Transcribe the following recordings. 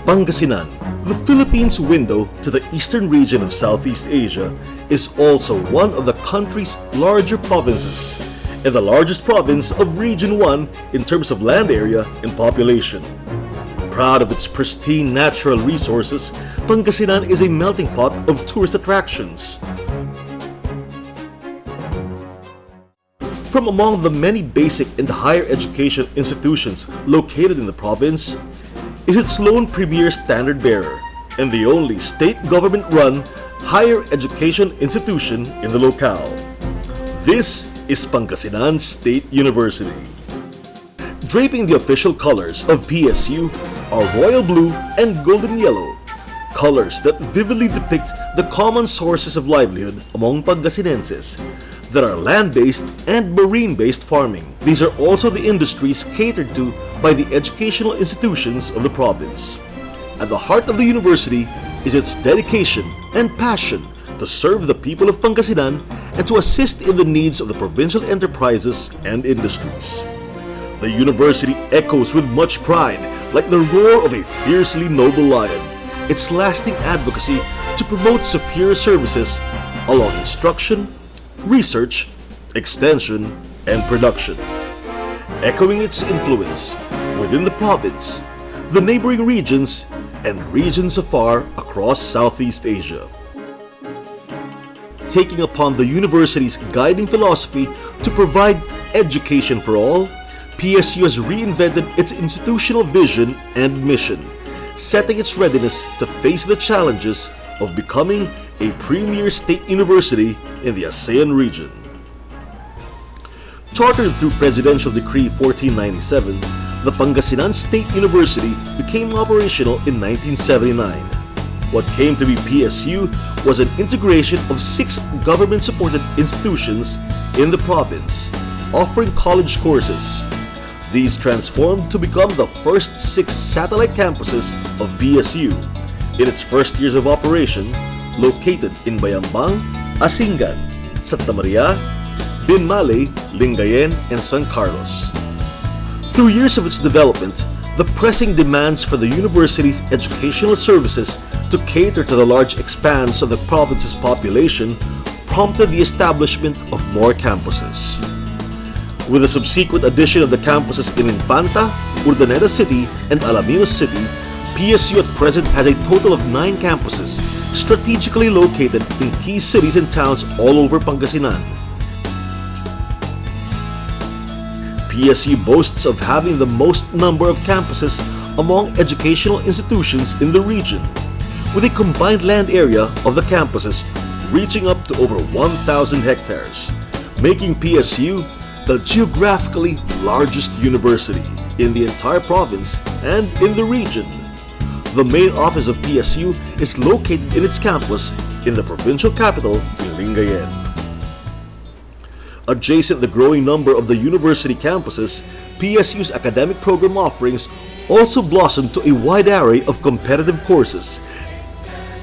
Pangasinan, the Philippines' window to the eastern region of Southeast Asia, is also one of the country's larger provinces and the largest province of Region 1 in terms of land area and population. Proud of its pristine natural resources, Pangasinan is a melting pot of tourist attractions. From among the many basic and higher education institutions located in the province is its lone premier standard bearer and the only state government-run higher education institution in the locale. This is Pangasinan State University. Draping the official colors of PSU are royal blue and golden yellow, colors that vividly depict the common sources of livelihood among Pangasinenses that are land-based and marine-based farming. These are also the industries catered to by the educational institutions of the province. At the heart of the university is its dedication and passion to serve the people of Pangasinan and to assist in the needs of the provincial enterprises and industries. The university echoes with much pride, like the roar of a fiercely noble lion, its lasting advocacy to promote superior services along instruction, research, extension, and production. Echoing its influence within the province, the neighboring regions, and regions afar across Southeast Asia. Taking upon the university's guiding philosophy to provide education for all, PSU has reinvented its institutional vision and mission, setting its readiness to face the challenges of becoming a premier state university in the ASEAN region. Chartered through Presidential Decree 1497, the Pangasinan State University became operational in 1979. What came to be PSU was an integration of 6 government-supported institutions in the province, offering college courses. These transformed to become the first 6 satellite campuses of PSU in its first years of operation, located in Bayambang, Asingan, Santa Maria, Binmaley, Lingayen, and San Carlos. Through years of its development, the pressing demands for the university's educational services to cater to the large expanse of the province's population prompted the establishment of more campuses. With the subsequent addition of the campuses in Infanta, Urdaneta City, and Alaminos City, PSU at present has a total of 9 campuses strategically located in key cities and towns all over Pangasinan. PSU boasts of having the most number of campuses among educational institutions in the region, with a combined land area of the campuses reaching up to over 1,000 hectares, making PSU the geographically largest university in the entire province and in the region. The main office of PSU is located in its campus in the provincial capital in Lingayen. Adjacent the growing number of the university campuses, PSU's academic program offerings also blossomed to a wide array of competitive courses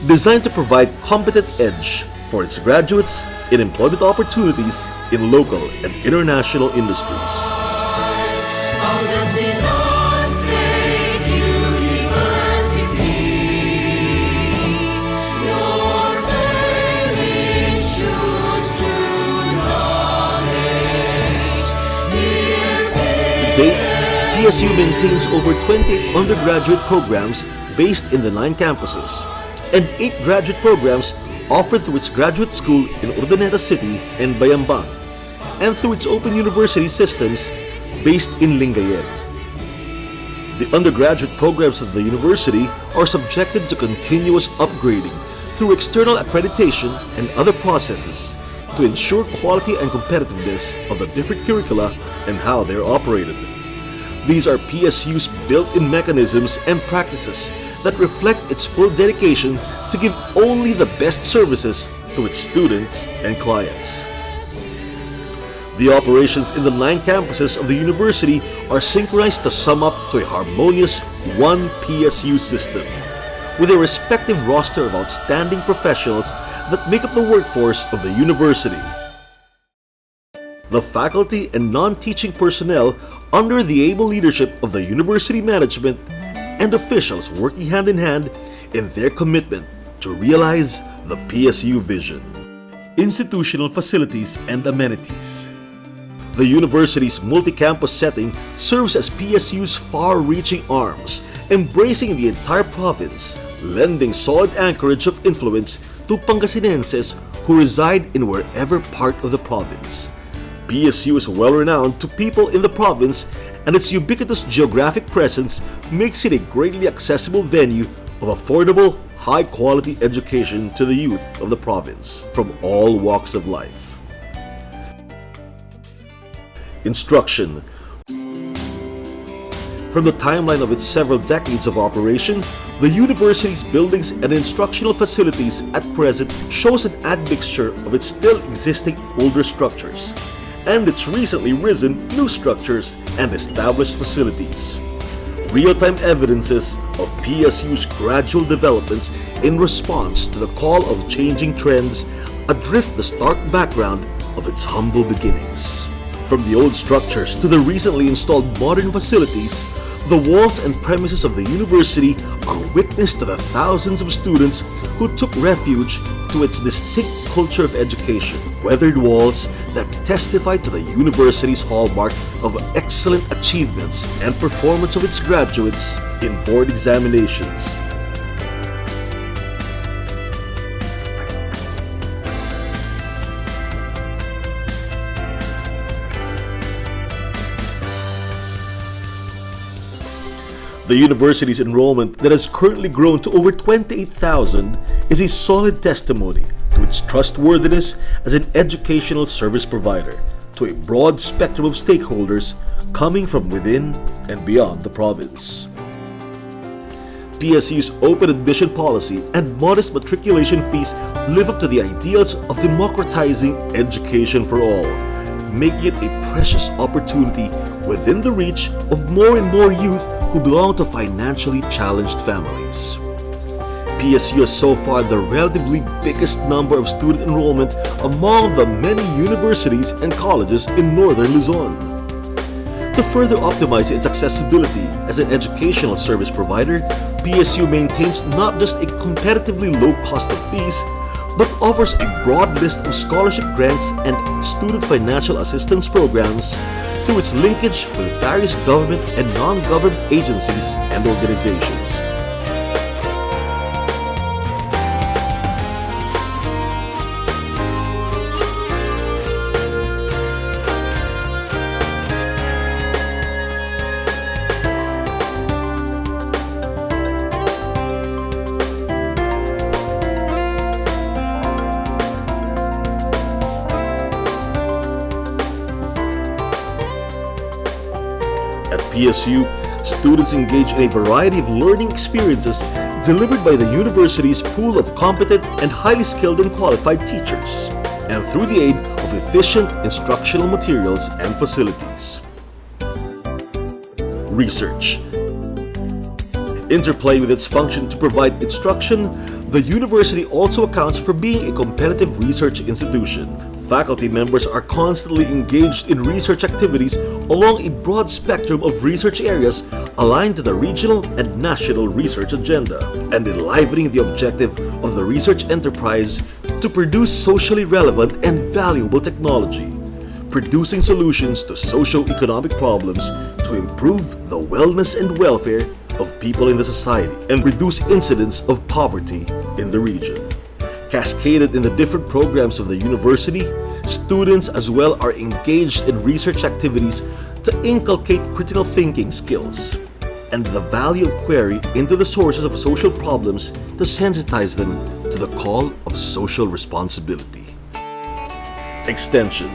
designed to provide competent edge for its graduates in employment opportunities in local and international industries. To date, PSU maintains over 20 undergraduate programs based in the 9 campuses and 8 graduate programs offered through its graduate school in Urdaneta City and Bayambang, and through its open university systems based in Lingayen. The undergraduate programs of the university are subjected to continuous upgrading through external accreditation and other processes to ensure quality and competitiveness of the different curricula and how they are operated. These are PSU's built-in mechanisms and practices that reflect its full dedication to give only the best services to its students and clients. The operations in the 9 campuses of the university are synchronized to sum up to a harmonious one PSU system, with a respective roster of outstanding professionals that make up the workforce of the university. The faculty and non-teaching personnel under the able leadership of the university management and officials working hand in hand in their commitment to realize the PSU vision. Institutional facilities and amenities. The university's multi-campus setting serves as PSU's far-reaching arms, embracing the entire province, lending solid anchorage of influence to Pangasinenses who reside in wherever part of the province. PSU is well-renowned to people in the province, and its ubiquitous geographic presence makes it a greatly accessible venue of affordable, high-quality education to the youth of the province from all walks of life. Instruction. From the timeline of its several decades of operation, the university's buildings and instructional facilities at present shows an admixture of its still existing older structures and its recently risen new structures and established facilities. Real-time evidences of PSU's gradual developments in response to the call of changing trends adrift the stark background of its humble beginnings. From the old structures to the recently installed modern facilities, the walls and premises of the university are witness to the thousands of students who took refuge to its distinct culture of education. Weathered walls that testify to the university's hallmark of excellent achievements and performance of its graduates in board examinations. The university's enrollment that has currently grown to over 28,000 is a solid testimony to its trustworthiness as an educational service provider to a broad spectrum of stakeholders coming from within and beyond the province. PSU's open admission policy and modest matriculation fees live up to the ideals of democratizing education for all, making it a precious opportunity within the reach of more and more youth who belong to financially challenged families. PSU has so far the relatively biggest number of student enrollment among the many universities and colleges in northern Luzon. To further optimize its accessibility as an educational service provider, PSU maintains not just a competitively low cost of fees, but offers a broad list of scholarship grants and student financial assistance programs through its linkage with various government and non-government agencies and organizations. At PSU, students engage in a variety of learning experiences delivered by the university's pool of competent and highly skilled and qualified teachers, and through the aid of efficient instructional materials and facilities. Research. Interplay with its function to provide instruction, the university also accounts for being a competitive research institution. Faculty members are constantly engaged in research activities along a broad spectrum of research areas aligned to the regional and national research agenda, and enlivening the objective of the research enterprise to produce socially relevant and valuable technology, producing solutions to socio-economic problems to improve the wellness and welfare of people in the society and reduce incidence of poverty in the region. Cascaded in the different programs of the university, students as well are engaged in research activities to inculcate critical thinking skills and the value of query into the sources of social problems to sensitize them to the call of social responsibility. Extension.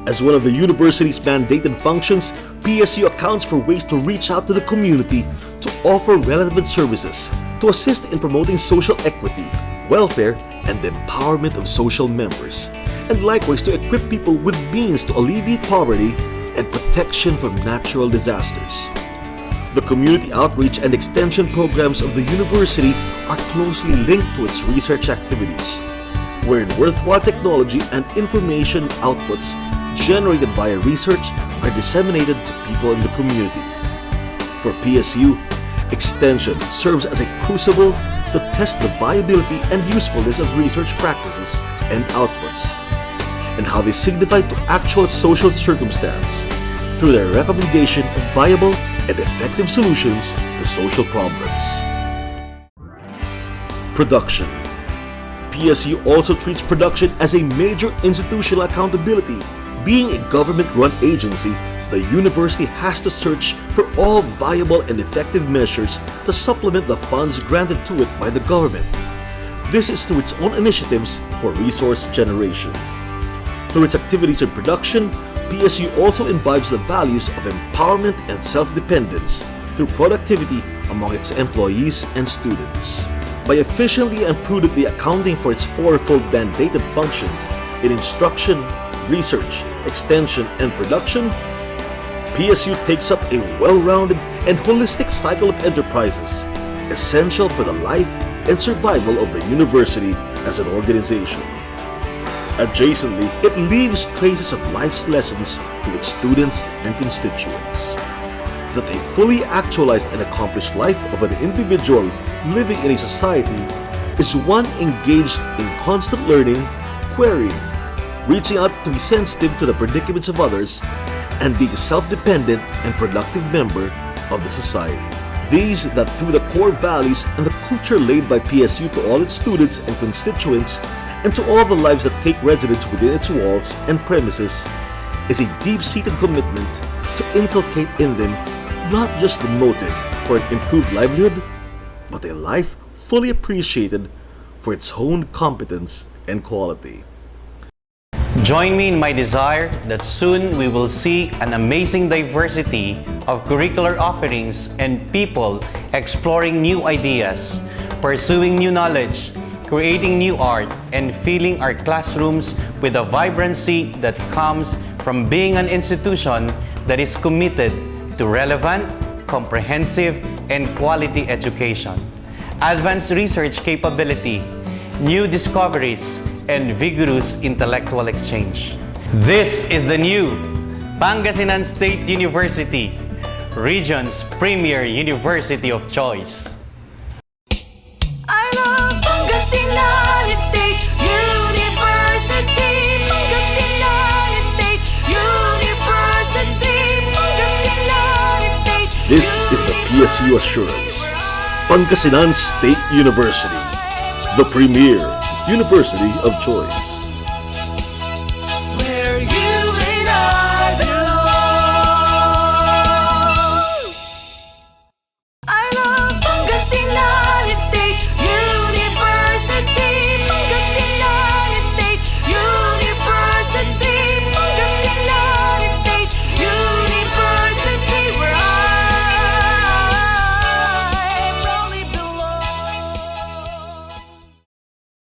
As one of the university's mandated functions, PSU accounts for ways to reach out to the community to offer relevant services to assist in promoting social equity, welfare, and empowerment of social members, and likewise to equip people with means to alleviate poverty and protection from natural disasters. The community outreach and extension programs of the university are closely linked to its research activities, wherein worthwhile technology and information outputs generated via research are disseminated to people in the community. For PSU, Extension serves as a crucible to test the viability and usefulness of research practices and outputs, and how they signify to actual social circumstance through their recommendation of viable and effective solutions to social problems. Production. PSU also treats production as a major institutional accountability. Being a government-run agency, the university has to search for all viable and effective measures to supplement the funds granted to it by the government. This is through its own initiatives for resource generation. Through its activities in production, PSU also imbibes the values of empowerment and self-dependence through productivity among its employees and students. By efficiently and prudently accounting for its fourfold mandated functions in instruction, research, extension, and production, PSU takes up a well-rounded and holistic cycle of enterprises, essential for the life and survival of the university as an organization. Adjacently, it leaves traces of life's lessons to its students and constituents. That a fully actualized and accomplished life of an individual living in a society is one engaged in constant learning, querying, reaching out to be sensitive to the predicaments of others, and being a self-dependent and productive member of the society. These that through the core values and the culture laid by PSU to all its students and constituents and to all the lives that take residence within its walls and premises is a deep-seated commitment to inculcate in them not just the motive for an improved livelihood, but a life fully appreciated for its own competence and quality. Join me in my desire that soon we will see an amazing diversity of curricular offerings and people exploring new ideas, pursuing new knowledge, creating new art, and filling our classrooms with a vibrancy that comes from being an institution that is committed to relevant, comprehensive, and quality education, advanced research capability, new discoveries, and vigorous intellectual exchange. This is the new Pangasinan State University, region's premier university of choice. I love Pangasinan State University, Pangasinan State University, Pangasinan State. This is the PSU Assurance, Pangasinan State University, the premier university of choice.